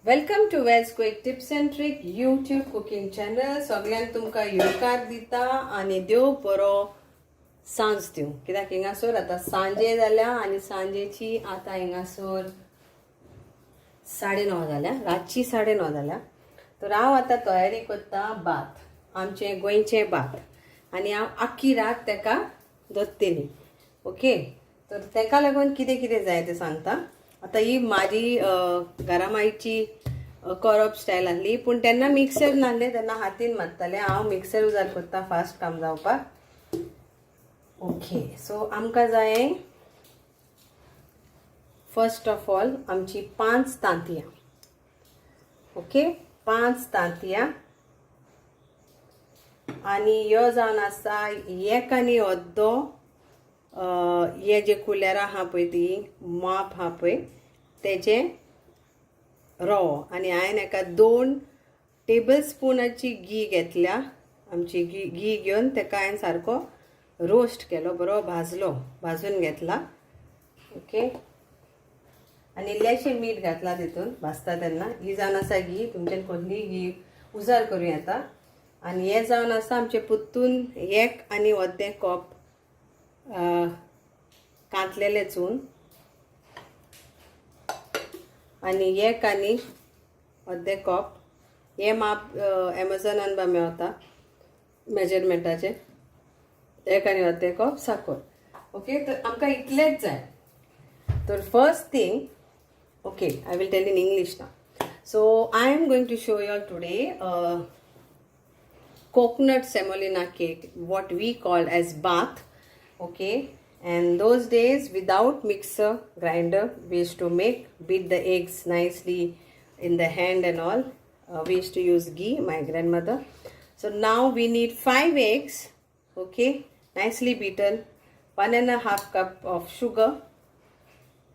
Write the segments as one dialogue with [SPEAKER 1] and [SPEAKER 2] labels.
[SPEAKER 1] Welcome to veg quick tips and trick YouTube cooking channel. सगळ्यांक तुमकां येवकार दिता आनी देव बरो सांज दिवं. कित्याक हिंगासर आतां सांजे जाल्या आनी सांजेची आतां हिंगासर 9:30 जाल्या, रातची 9:30 जाल्या. तर हांव आतां तयारी करता भात, आमचें गोंयचें भात, आनी हांव आख्खी रात तेका दवरतली. ओके, तर तेका लागून कितें कितें जाय तें सांगता. आता ही माझी घरा आईची करप स्टायल आहली, पूण तेन्ना मिक्सर नासले, तेन्ना हातीन मारताले. हांव मिक्सर यूज करता फास्ट काम जावपाक. ओके, सो आमकां जाय फर्स्ट ऑफ ऑल आमची 5 तांतयां. ओके, 5 तांतयां आनी ह्यो जावन आसा 1 आनी अर्दो हे जे कुलेरां आहा पळय ती माप आहा पळय तेजे रवो. आनी हांवें हेका 2 टेबल स्पूनाची घी घेतल्या. आमची घी घेवन तेका हांवें सारको रोस्ट केलो, बरो भाजून घेतला. ओके, आनी इल्लेशें मीठ घातला तितून भाजता तेन्ना. ही जावन आसा घी, तुमच्यान कसली घी उजार करूं येता. आनी हे जावन आसा आमचे पुत्तून 1 आनी अर्दें कप कांतलेले चून, आनी 1 आनी अर्दें कप हे माप एमेझॉनान बा मेळटा मेजरमेंटाचे. 1 आनी अर्दें कप साखर. ओके, तर आमकां इतलेंच जाय. तर first thing, okay, I will tell in English नाव. So I am going to show you today coconut semolina cake, what we call as bath. Okay, and those days without mixer grinder we used to beat the eggs nicely in the hand and all. We used to use ghee, my grandmother. So now we need 5 eggs. Okay, nicely beaten. 1.5 cup of sugar.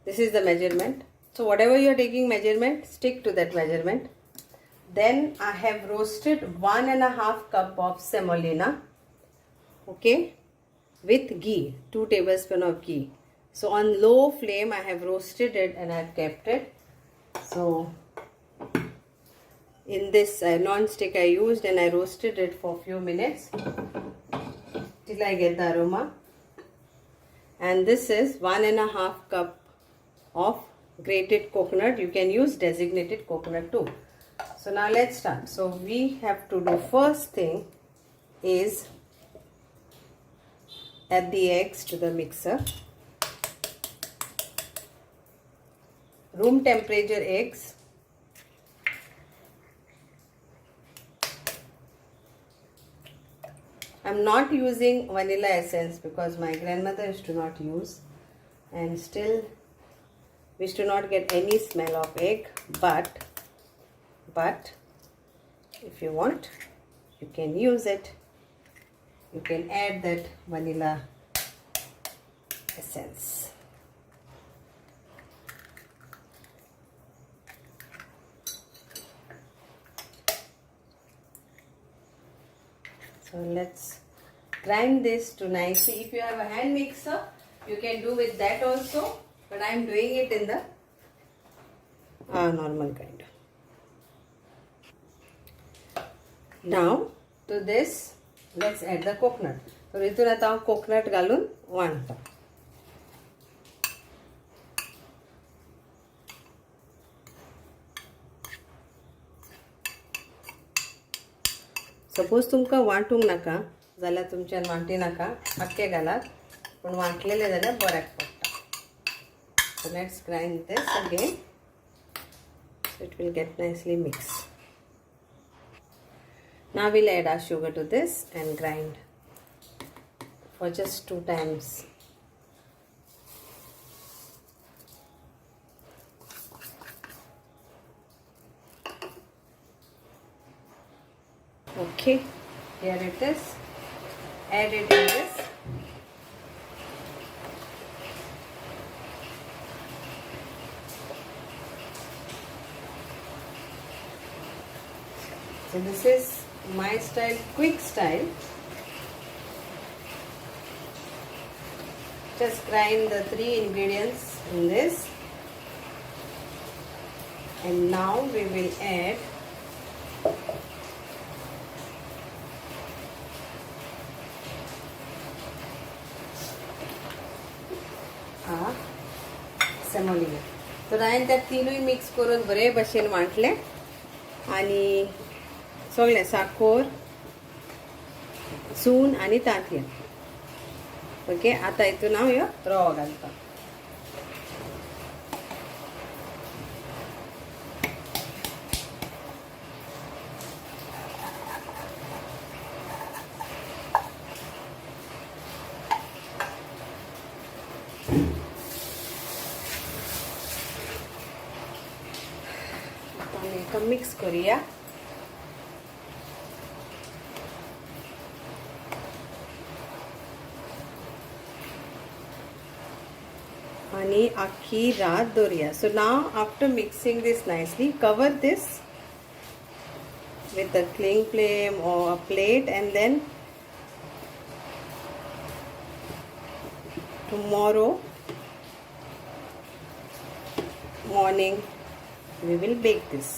[SPEAKER 1] This is the measurement. So whatever you are taking measurement, stick to that measurement. Then I have roasted 1.5 cup of semolina. Okay, with ghee, 2 tablespoons of ghee. So on low flame I have roasted it and I have kept it. So in this non-stick I used, and I roasted it for a few minutes till I get the aroma. And this is 1.5 cup of grated coconut. You can use designated coconut too. So now let's start. So we have to do, first thing is add the eggs to the mixer. Room temperature eggs. I'm not using vanilla essence because my grandmother used to not use, and still we used to not get any smell of egg. But if you want, you can use it. You can add that vanilla essence. So let's grind this to nicely. If you have a hand mixer, you can do with that also, but I am doing it in the normal grinder. Now to this let's add the coconut. So हितून आता हांव coconut घालून वांटता. Suppose तुमकां वांटूंक नाका जाल्यार तुमच्यान वांटी नाका, आख्खे घालात, पण वांटलेले जाल्यार बऱ्याक पडटा. So let's grind this again so it will get nicely mixed. Now we'll add our sugar to this and grind for just 2 times. Okay, here it is. Add it in this. So this is my style, quick style. Just grind the 3 ingredients in this And now we will add semolina. तर हांवें त्या तिनूय mix करून बरे भशेन वांटले आनी सगळें साखर सून आनी तांतयां. ओके, आतां हितून हांव ह्यो रवो घालता. मिक्स करूया. आणि आखी रात दवरुया. So now after mixing this nicely, cover this with a cling flame or a plate, and then tomorrow morning we will bake this.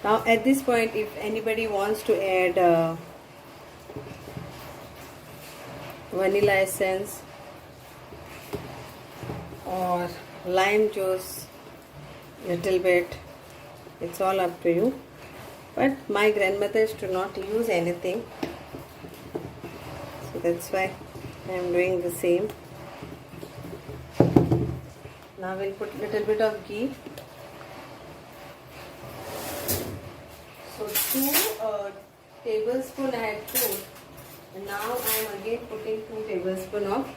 [SPEAKER 1] Now at this point, if anybody wants to add vanilla essence or lime juice, little bit, it's all up to you. But my grandmothers do not use anything, so that's why I am doing the same. Now we'll put little bit of ghee. So 2 tablespoons I had put, and now I am again putting 2 tablespoons of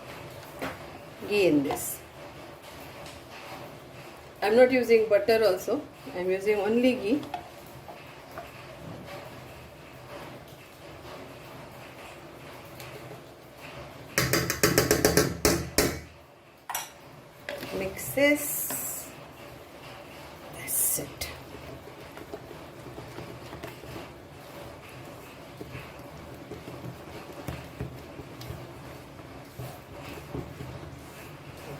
[SPEAKER 1] ghee in this. I am not using butter also, I am using only ghee. Mix this. That's it.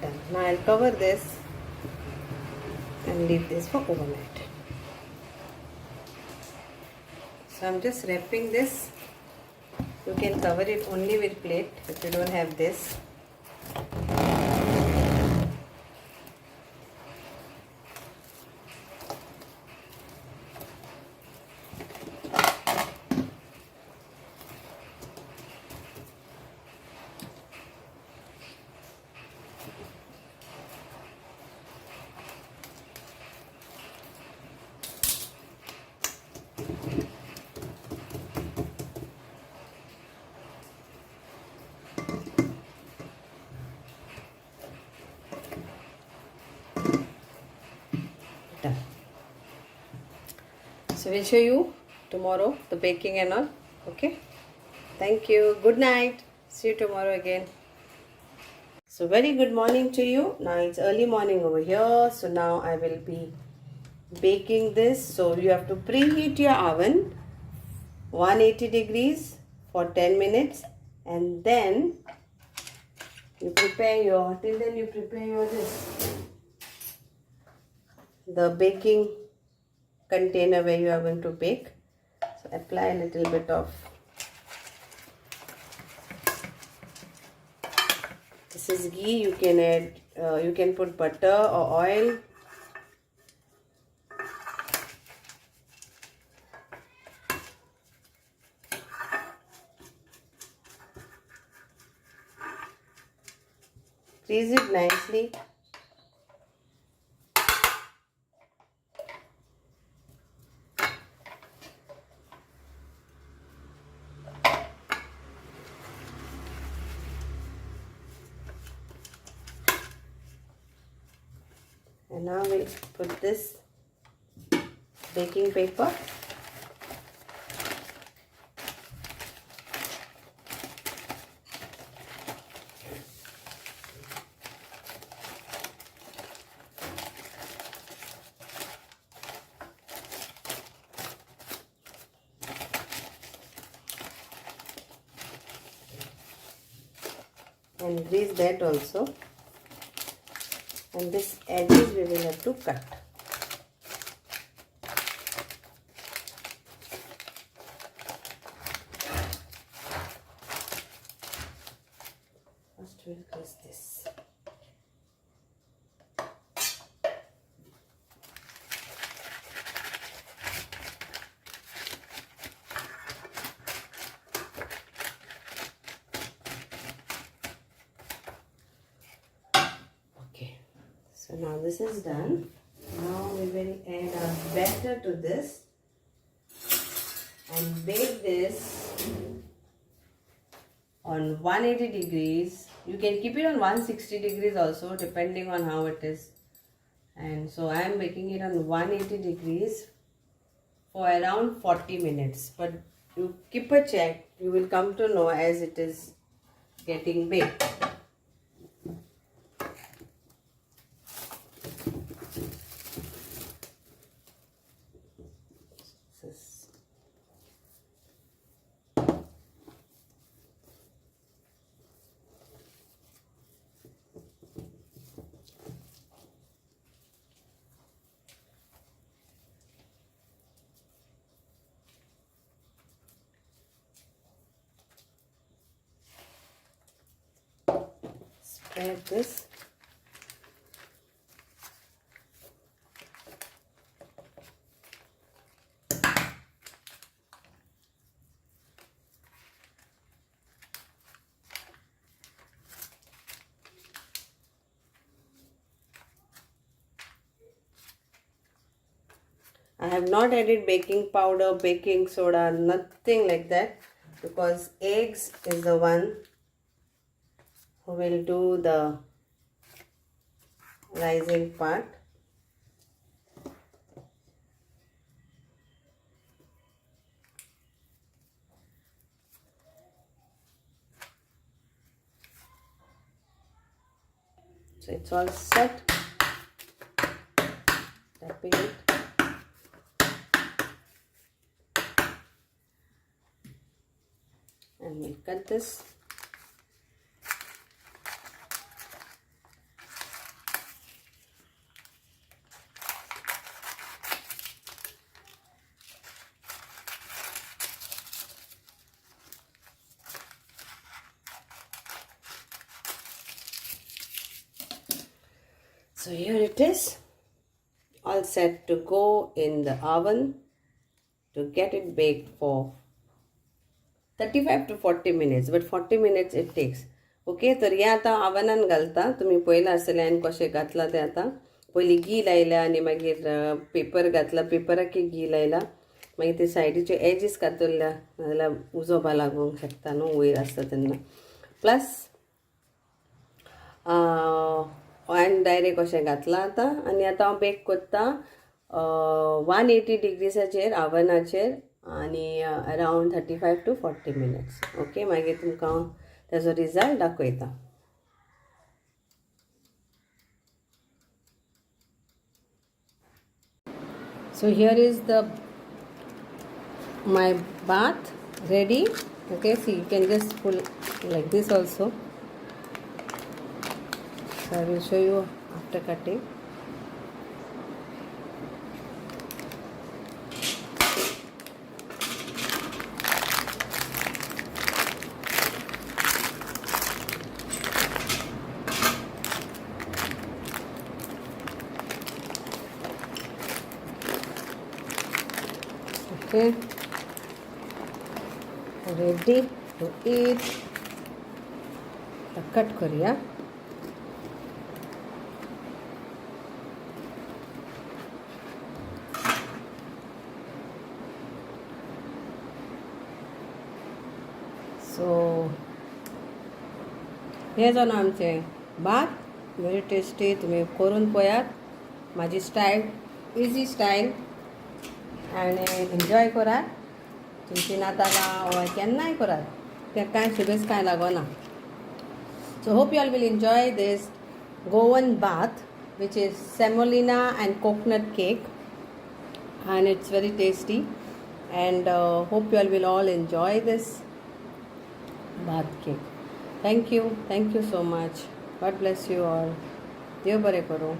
[SPEAKER 1] Done. Now I'll cover this and leave this for overnight. So I'm just wrapping this. You can cover it only with plate if you don't have this. Done. So we'll show you tomorrow the baking and all. Okay, thank you, good night, see you tomorrow again. So very good morning to you. Now it's early morning over here, so now I will be baking this. So you have to preheat your oven 180 degrees for 10 minutes, and then you prepare your, till then you prepare your this, the baking container where you are going to bake. So apply a little bit of, this is ghee. You can add, you can put butter or oil. Freeze it nicely. And now we'll put this baking paper. and grease that also. And this edges we will have to cut. First we'll grease this. So now this is done. Now we will add our batter to this and bake this on 180 degrees. You can keep it on 160 degrees also, depending on how it is. And so I am baking it on 180 degrees for around 40 minutes. But you keep a check, you will come to know as it is getting baked. Spread this. I have not added baking powder, baking soda, nothing like that, because eggs is the one who will do the rising part. So it's all set. Tapping it. And we'll cut this. So here it is, all set to go in the oven to get it baked for 35 to 40 minutes, but 40 minutes it takes. Okay, तर हे आता आव्हानान घालता. तुम्ही पळयला आसतलें कशें घातला तें आतां. पयलीं घी लायल्या आनी मागीर पेपर घातला, पेपराक घी लायला, मागीर ते सायडीचे एजीस कातरल्या, नाजाल्यार उजोबा लागूंक शकता न्हू वयर आसता तेन्ना. प्लस आनी डायरेक्ट अशें घातलां आतां. आनी आतां हांव बेक करता 180 डिग्रीसाचेर आवनाचेर आनी अरावंड 35 to 40 मिनिट्स. ओके, मागीर तुमकां हांव तेजो रिजल्ट दाखयता. So here is my bath ready. Okay, see, you can just pull like this also. So I will show you after cutting. Okay, ready to eat. Cut करूया. So हे जावन आमचें भात, very tasty. तुम्ही करून पळयात. माझी style, easy style, आनी enjoy करात. तुमची नातालां केन्नाय करात, तें कांय सुबेज कांय लागना. So hope you all will enjoy this Goan Baath, which is semolina and coconut cake, and it's very tasty. And hope you all will enjoy this bath cake. Thank you so much. God bless you all. देव बरें करूं.